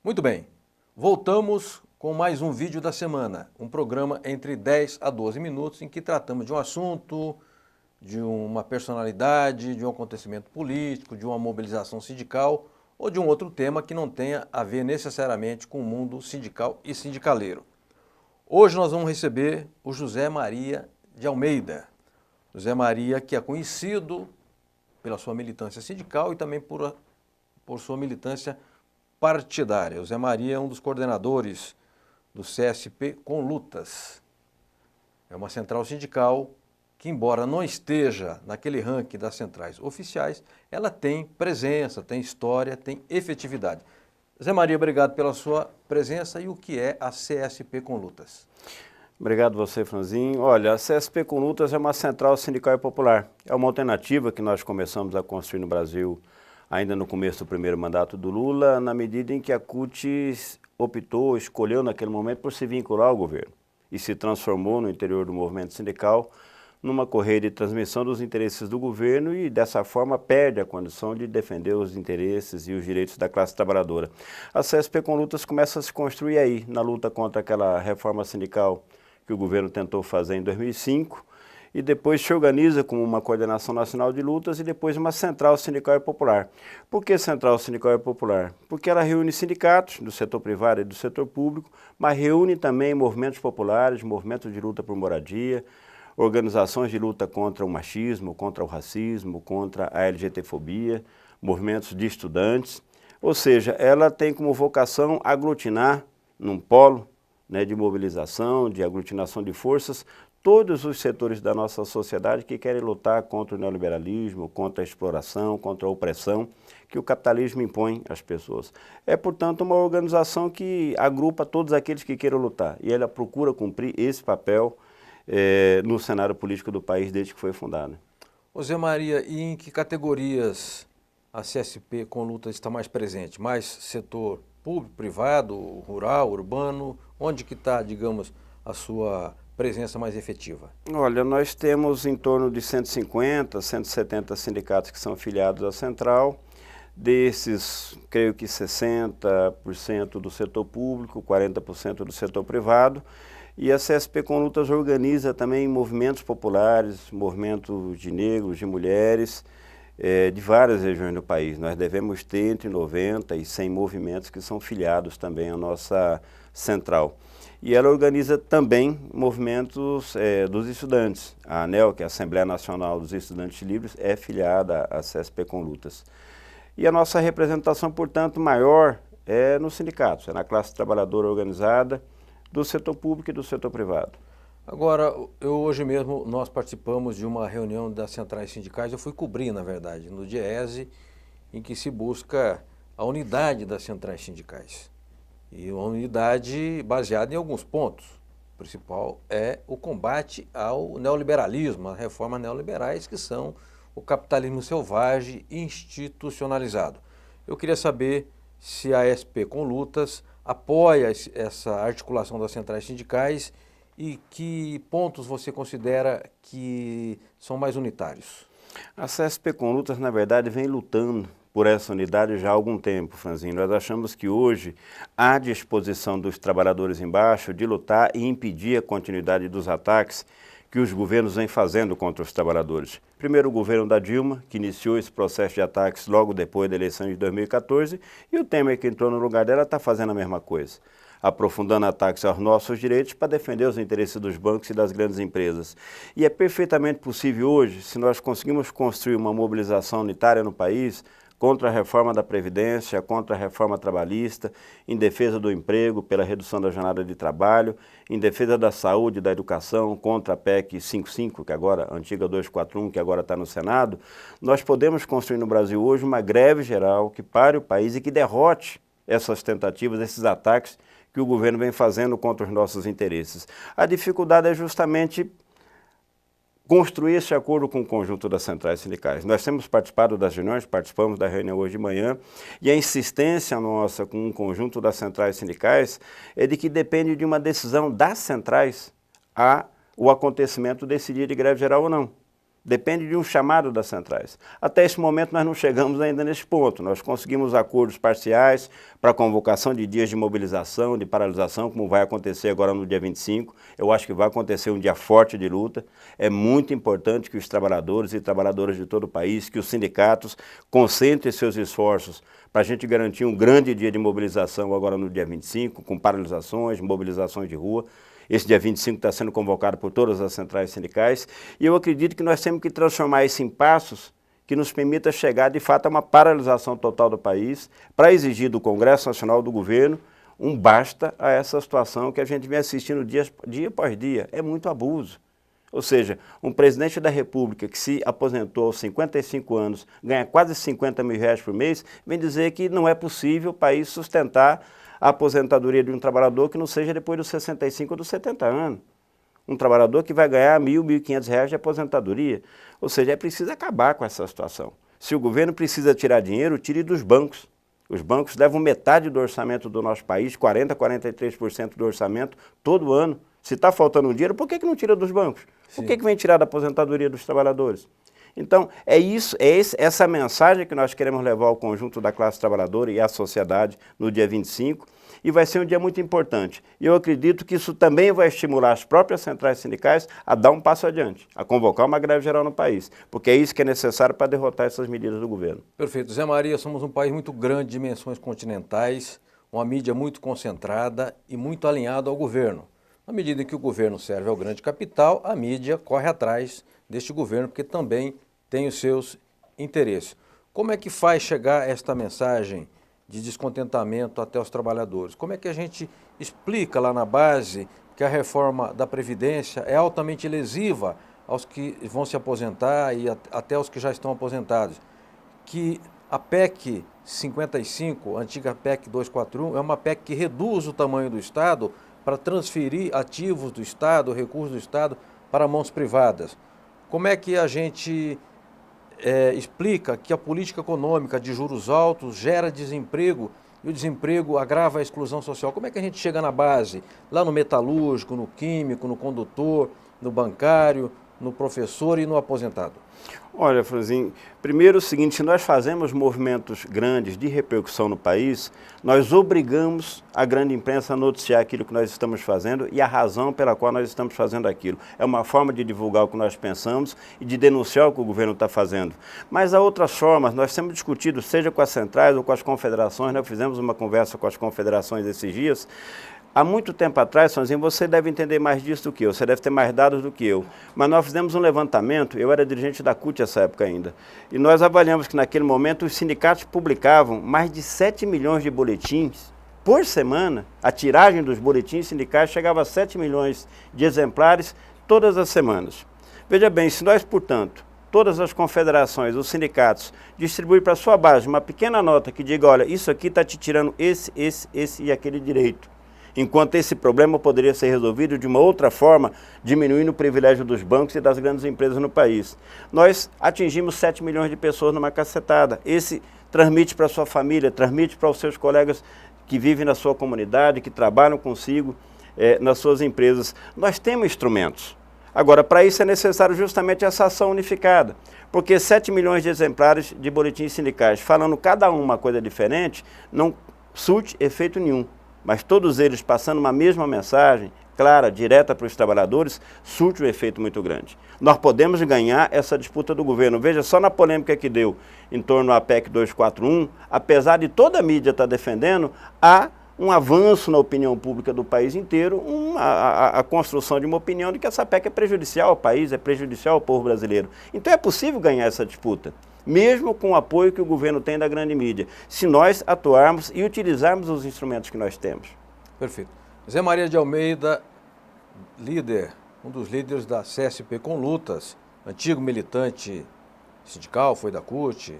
Muito bem, voltamos com mais um vídeo da semana, um programa entre 10 a 12 minutos em que tratamos de um assunto, de uma personalidade, de um acontecimento político, de uma mobilização sindical ou de um outro tema que não tenha a ver necessariamente com o mundo sindical e sindicaleiro. Hoje nós vamos receber o José Maria de Almeida. José Maria, que é conhecido pela sua militância sindical e também por sua militância partidária. José Maria é um dos coordenadores do CSP com Lutas. É uma central sindical que, embora não esteja naquele ranking das centrais oficiais, ela tem presença, tem história, tem efetividade. José Maria, obrigado pela sua presença. E o que é a CSP com Lutas? Obrigado você, Franzinho. Olha, a CSP com Lutas é uma central sindical e popular. É uma alternativa que nós começamos a construir no Brasil ainda no começo do primeiro mandato do Lula, na medida em que a CUT optou, escolheu naquele momento por se vincular ao governo e se transformou no interior do movimento sindical numa correia de transmissão dos interesses do governo e dessa forma perde a condição de defender os interesses e os direitos da classe trabalhadora. A CSP com Lutas começa a se construir aí, na luta contra aquela reforma sindical que o governo tentou fazer em 2005, e depois se organiza como uma coordenação nacional de lutas e depois uma central sindical e popular. Por que central sindical e popular? Porque ela reúne sindicatos do setor privado e do setor público, mas reúne também movimentos populares, movimentos de luta por moradia, organizações de luta contra o machismo, contra o racismo, contra a LGBTfobia, movimentos de estudantes. Ou seja, ela tem como vocação aglutinar num polo, né, de mobilização, de aglutinação de forças, todos os setores da nossa sociedade que querem lutar contra o neoliberalismo, contra a exploração, contra a opressão que o capitalismo impõe às pessoas. É, portanto, uma organização que agrupa todos aqueles que queiram lutar e ela procura cumprir esse papel no cenário político do país desde que foi fundada. José Maria, e em que categorias a CSP com Lutas está mais presente? Mais setor público, privado, rural, urbano? Onde que está, digamos, a sua presença mais efetiva? Olha, nós temos em torno de 150, 170 sindicatos que são filiados à central. Desses, creio que 60% do setor público, 40% do setor privado. E a CSP com Lutas organiza também movimentos populares, movimentos de negros, de mulheres, de várias regiões do país. Nós devemos ter entre 90 e 100 movimentos que são filiados também à nossa central. E ela organiza também movimentos dos estudantes. A ANEL, que é a Assembleia Nacional dos Estudantes Livres, é filiada à CSP com Lutas. E a nossa representação, portanto, maior é nos sindicatos, é na classe trabalhadora organizada, do setor público e do setor privado. Agora, hoje mesmo nós participamos de uma reunião das centrais sindicais, eu fui cobrir, na verdade, no DIESE, em que se busca a unidade das centrais sindicais. E uma unidade baseada em alguns pontos. O principal é o combate ao neoliberalismo, às reformas neoliberais, que são o capitalismo selvagem institucionalizado. Eu queria saber se a SP com Lutas apoia essa articulação das centrais sindicais e que pontos você considera que são mais unitários? A CSP com Lutas, na verdade, vem lutando por essa unidade já há algum tempo, Franzinho. Nós achamos que hoje há disposição dos trabalhadores embaixo de lutar e impedir a continuidade dos ataques que os governos vêm fazendo contra os trabalhadores. Primeiro o governo da Dilma, que iniciou esse processo de ataques logo depois da eleição de 2014, e o Temer, que entrou no lugar dela, está fazendo a mesma coisa, aprofundando ataques aos nossos direitos para defender os interesses dos bancos e das grandes empresas. E é perfeitamente possível hoje, se nós conseguimos construir uma mobilização unitária no país, contra a reforma da Previdência, contra a reforma trabalhista, em defesa do emprego, pela redução da jornada de trabalho, em defesa da saúde e da educação, contra a PEC 55, que agora, a antiga 241, que agora está no Senado, nós podemos construir no Brasil hoje uma greve geral que pare o país e que derrote essas tentativas, esses ataques que o governo vem fazendo contra os nossos interesses. A dificuldade é justamente construir esse acordo com o conjunto das centrais sindicais. Nós temos participado das reuniões, participamos da reunião hoje de manhã, e a insistência nossa com o conjunto das centrais sindicais é de que depende de uma decisão das centrais o acontecimento desse dia de greve geral ou não. Depende de um chamado das centrais. Até esse momento nós não chegamos ainda nesse ponto. Nós conseguimos acordos parciais para convocação de dias de mobilização, de paralisação, como vai acontecer agora no dia 25. Eu acho que vai acontecer um dia forte de luta. É muito importante que os trabalhadores e trabalhadoras de todo o país, que os sindicatos concentrem seus esforços para a gente garantir um grande dia de mobilização agora no dia 25, com paralisações, mobilizações de rua. Esse dia 25 está sendo convocado por todas as centrais sindicais e eu acredito que nós temos que transformar isso em passos que nos permita chegar de fato a uma paralisação total do país para exigir do Congresso Nacional, do governo, um basta a essa situação que a gente vem assistindo dia após dia. É muito abuso. Ou seja, um presidente da República que se aposentou aos 55 anos, ganha quase 50 mil reais por mês, vem dizer que não é possível o país sustentar a aposentadoria de um trabalhador que não seja depois dos 65 ou dos 70 anos. Um trabalhador que vai ganhar R$ 1.000, R$ 1.500 de aposentadoria. Ou seja, é preciso acabar com essa situação. Se o governo precisa tirar dinheiro, tire dos bancos. Os bancos levam metade do orçamento do nosso país, 40%, 43% do orçamento, todo ano. Se está faltando dinheiro, por que não tira dos bancos? Sim. Por que vem tirar da aposentadoria dos trabalhadores? Então, essa mensagem que nós queremos levar ao conjunto da classe trabalhadora e à sociedade no dia 25, e vai ser um dia muito importante. E eu acredito que isso também vai estimular as próprias centrais sindicais a dar um passo adiante, a convocar uma greve geral no país, porque é isso que é necessário para derrotar essas medidas do governo. Perfeito. Zé Maria, somos um país muito grande, de dimensões continentais, uma mídia muito concentrada e muito alinhada ao governo. Na medida em que o governo serve ao grande capital, a mídia corre atrás deste governo, porque também tem os seus interesses. Como é que faz chegar esta mensagem de descontentamento até os trabalhadores? Como é que a gente explica lá na base que a reforma da Previdência é altamente lesiva aos que vão se aposentar e até aos que já estão aposentados? Que a PEC 55, a antiga PEC 241, é uma PEC que reduz o tamanho do Estado para transferir ativos do Estado, recursos do Estado, para mãos privadas. Como é que a gente explica que a política econômica de juros altos gera desemprego e o desemprego agrava a exclusão social? Como é que a gente chega na base, lá no metalúrgico, no químico, no condutor, no bancário, no professor e no aposentado? Olha, Franzinho, primeiro o seguinte, se nós fazemos movimentos grandes de repercussão no país, nós obrigamos a grande imprensa a noticiar aquilo que nós estamos fazendo e a razão pela qual nós estamos fazendo aquilo. É uma forma de divulgar o que nós pensamos e de denunciar o que o governo está fazendo. Mas há outras formas, nós temos discutido, seja com as centrais ou com as confederações, nós fizemos uma conversa com as confederações esses dias. Há muito tempo atrás, Franzinho, você deve entender mais disso do que eu, você deve ter mais dados do que eu. Mas nós fizemos um levantamento, eu era dirigente da CUT nessa época ainda, e nós avaliamos que naquele momento os sindicatos publicavam mais de 7 milhões de boletins por semana. A tiragem dos boletins sindicais chegava a 7 milhões de exemplares todas as semanas. Veja bem, se nós, portanto, todas as confederações, os sindicatos, distribuir para a sua base uma pequena nota que diga, olha, isso aqui está te tirando esse e aquele direito, enquanto esse problema poderia ser resolvido de uma outra forma, diminuindo o privilégio dos bancos e das grandes empresas no país. Nós atingimos 7 milhões de pessoas numa cacetada. Esse transmite para a sua família, transmite para os seus colegas que vivem na sua comunidade, que trabalham consigo nas suas empresas. Nós temos instrumentos. Agora, para isso é necessário justamente essa ação unificada, porque 7 milhões de exemplares de boletins sindicais, falando cada um uma coisa diferente, não surte efeito nenhum. Mas todos eles passando uma mesma mensagem, clara, direta para os trabalhadores, surte um efeito muito grande. Nós podemos ganhar essa disputa do governo. Veja só na polêmica que deu em torno à PEC 241, apesar de toda a mídia estar defendendo, há um avanço na opinião pública do país inteiro, a construção de uma opinião de que essa PEC é prejudicial ao país, é prejudicial ao povo brasileiro. Então é possível ganhar essa disputa, mesmo com o apoio que o governo tem da grande mídia, se nós atuarmos e utilizarmos os instrumentos que nós temos. Perfeito. Zé Maria de Almeida, líder, um dos líderes da CSP com Lutas, antigo militante sindical, foi da CUT,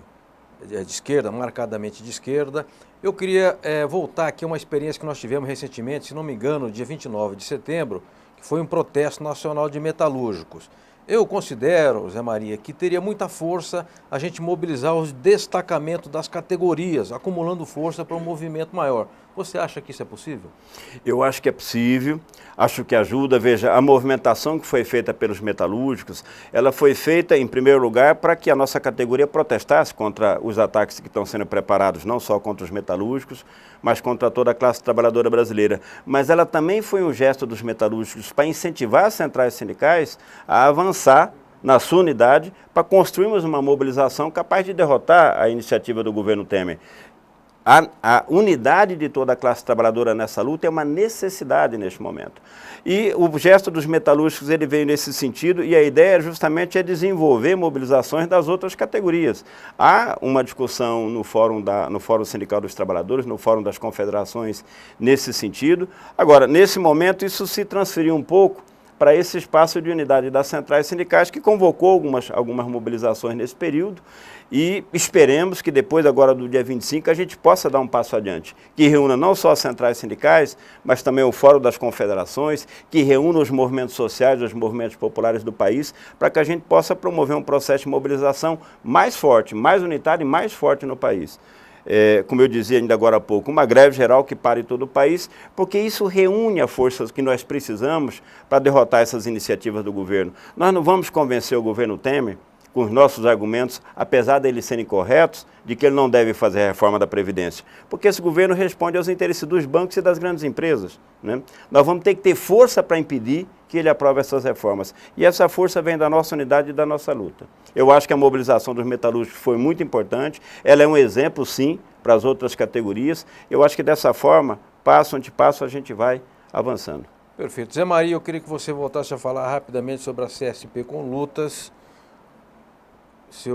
de esquerda, marcadamente de esquerda. Eu queria voltar aqui a uma experiência que nós tivemos recentemente, se não me engano, dia 29 de setembro, que foi um protesto nacional de metalúrgicos. Eu considero, Zé Maria, que teria muita força a gente mobilizar os destacamentos das categorias, acumulando força para um movimento maior. Você acha que isso é possível? Eu acho que é possível, acho que ajuda. Veja, a movimentação que foi feita pelos metalúrgicos, ela foi feita, em primeiro lugar, para que a nossa categoria protestasse contra os ataques que estão sendo preparados, não só contra os metalúrgicos, mas contra toda a classe trabalhadora brasileira. Mas ela também foi um gesto dos metalúrgicos para incentivar as centrais sindicais a avançar na sua unidade para construirmos uma mobilização capaz de derrotar a iniciativa do governo Temer. A unidade de toda a classe trabalhadora nessa luta é uma necessidade neste momento. E o gesto dos metalúrgicos ele veio nesse sentido e a ideia justamente é desenvolver mobilizações das outras categorias. Há uma discussão no Fórum Sindical dos Trabalhadores, no Fórum das Confederações nesse sentido. Agora, nesse momento, isso se transferiu um pouco para esse espaço de unidade das centrais sindicais, que convocou algumas mobilizações nesse período, e esperemos que depois, agora do dia 25, a gente possa dar um passo adiante, que reúna não só as centrais sindicais, mas também o Fórum das Confederações, que reúna os movimentos sociais, os movimentos populares do país, para que a gente possa promover um processo de mobilização mais forte, mais unitário e mais forte no país. Como eu dizia ainda agora há pouco, uma greve geral que pare todo o país, porque isso reúne as forças que nós precisamos para derrotar essas iniciativas do governo. Nós não vamos convencer o governo Temer, com os nossos argumentos, apesar de eles serem corretos, de que ele não deve fazer a reforma da Previdência, porque esse governo responde aos interesses dos bancos e das grandes empresas, né? Nós vamos ter que ter força para impedir que ele aprove essas reformas. E essa força vem da nossa unidade e da nossa luta. Eu acho que a mobilização dos metalúrgicos foi muito importante, ela é um exemplo, sim, para as outras categorias. Eu acho que dessa forma, passo ante passo, a gente vai avançando. Perfeito. Zé Maria, eu queria que você voltasse a falar rapidamente sobre a CSP com lutas. Se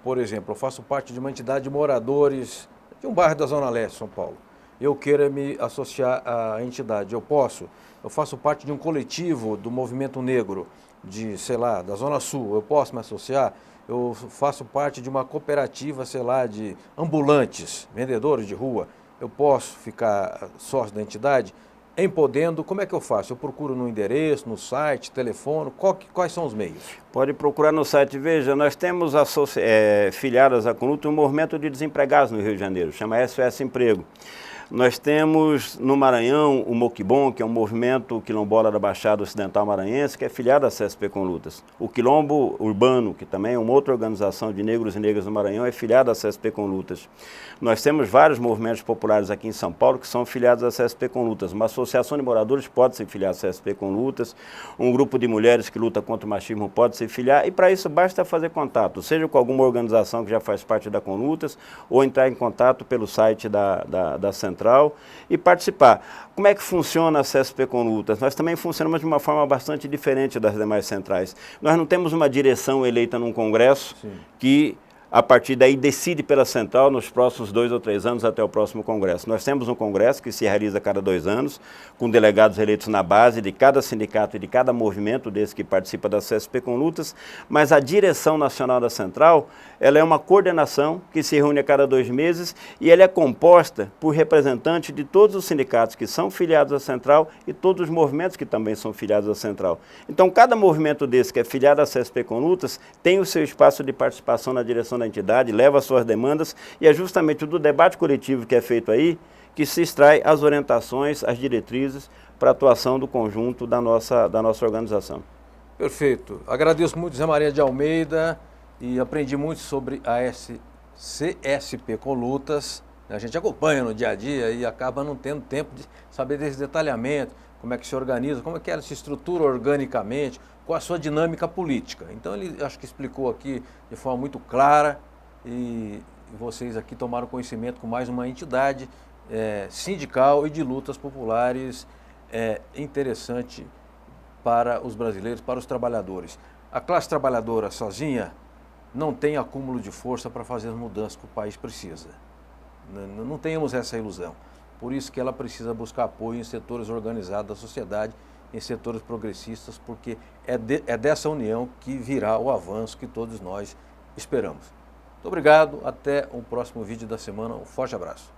por exemplo, eu faço parte de uma entidade de moradores de um bairro da Zona Leste de São Paulo. Eu queira me associar à entidade, eu posso? Eu faço parte de um coletivo do movimento negro, da Zona Sul, eu posso me associar? Eu faço parte de uma cooperativa, de ambulantes, vendedores de rua, eu posso ficar sócio da entidade? Em Podendo, como é que eu faço? Eu procuro no endereço, no site, telefone, quais são os meios? Pode procurar no site. Veja, nós temos filiadas à CONUT um movimento de desempregados no Rio de Janeiro, chama SOS Emprego. Nós temos no Maranhão o Moquibom, que é um movimento quilombola da Baixada Ocidental Maranhense, que é filiado à CSP com Lutas. O Quilombo Urbano, que também é uma outra organização de negros e negras do Maranhão, é filiado à CSP com Lutas. Nós temos vários movimentos populares aqui em São Paulo que são filiados à CSP com Lutas. Uma associação de moradores pode se filiar à CSP com Lutas, um grupo de mulheres que luta contra o machismo pode se filiar, e para isso basta fazer contato, seja com alguma organização que já faz parte da Conlutas, ou entrar em contato pelo site da Central e participar. Como é que funciona a CSP com Lutas? Nós também funcionamos de uma forma bastante diferente das demais centrais. Nós não temos uma direção eleita num congresso que a partir daí decide pela central nos próximos 2 ou 3 anos até o próximo congresso. Nós temos um congresso que se realiza a cada 2 anos, com delegados eleitos na base de cada sindicato e de cada movimento desse que participa da CSP com Lutas, mas a direção nacional da central, ela é uma coordenação que se reúne a cada 2 meses e ela é composta por representantes de todos os sindicatos que são filiados à central e todos os movimentos que também são filiados à central. Então, cada movimento desse que é filiado à CSP com Lutas tem o seu espaço de participação na direção da entidade, leva as suas demandas, e é justamente do debate coletivo que é feito aí que se extrai as orientações, as diretrizes para a atuação do conjunto da nossa organização. Perfeito. Agradeço muito, Zé Maria de Almeida, e aprendi muito sobre a CSP com Lutas. A gente acompanha no dia a dia e acaba não tendo tempo de saber desse detalhamento, como é que se organiza, como é que ela se estrutura organicamente, com a sua dinâmica política. Então ele acho que explicou aqui de forma muito clara e vocês aqui tomaram conhecimento com mais uma entidade sindical e de lutas populares interessante para os brasileiros, para os trabalhadores. A classe trabalhadora sozinha não tem acúmulo de força para fazer as mudanças que o país precisa. Não tenhamos essa ilusão. Por isso que ela precisa buscar apoio em setores organizados da sociedade, em setores progressistas, porque é dessa união que virá o avanço que todos nós esperamos. Muito obrigado, até o próximo vídeo da semana, um forte abraço.